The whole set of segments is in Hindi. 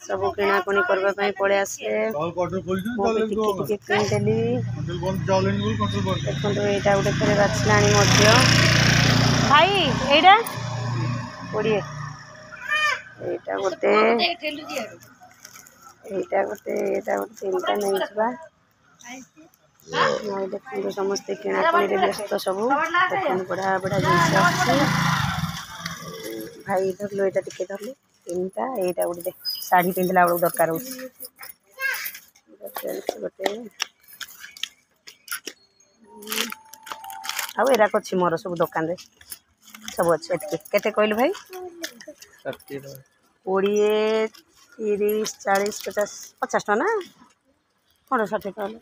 सब किणाकुणी करने पड़े आसे टिके किनीदेली देखो यहाँ गोटे थे बाछला भाई एटा 20 यहाँ गोटे तीनटा नहीं देखो समस्ते किणाकुणी व्यस्त सब देखो बड़ा बड़ा जिनस भाई धरलु यहाँ टिके धरलु तीनटा यहाँ गोटे शाढ़ी पिंधला बेलू दरकार गोटे आराक अच्छी मोर सब दुकान सब अच्छे केते कहलु भाई 20 30 40 50 50 ना कौन 60 कहले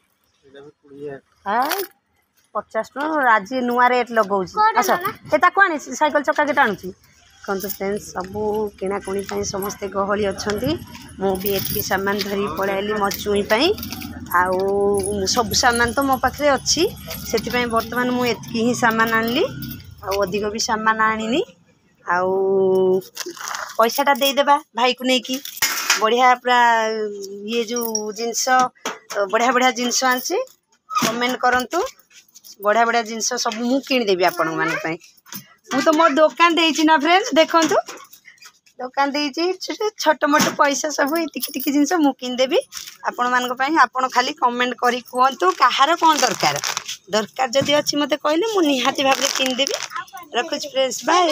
हाय 50 राजी नुआ रेट लगाऊँ अच्छा ये आनी सैकल चक्का के टाणुची कहतु फ्रेंड्स सबू किणाकुणी समस्ते गहली अच्छा मुझे सामान धरी पलैली मो चुई आउ सब सामान तो मो पाखे अच्छी से बर्तमान मुझे ही सामान आनली अधिक भी सामान आनी आउ पैसाटा देदेबा भाई को लेकिन बढ़िया पूरा ये जो जिनस बढ़िया बढ़िया जिनस आनी कमेंट करंतु बढ़िया बढ़िया जिनस सब मु किदेवी आपण मानी मु तो मोर दुकान देछि ना फ्रेंड्स देखंतु दुकान देछि छोट मोट पैसा सब टिकी जिनस मु किदेवी आपण मान आपण खाली कमेंट करी कहतु कहार कौन दरकार दरकार जदि अच्छी मते कहले मु निहाती भाव किदेवी रखुच फ्रेंड्स बाय।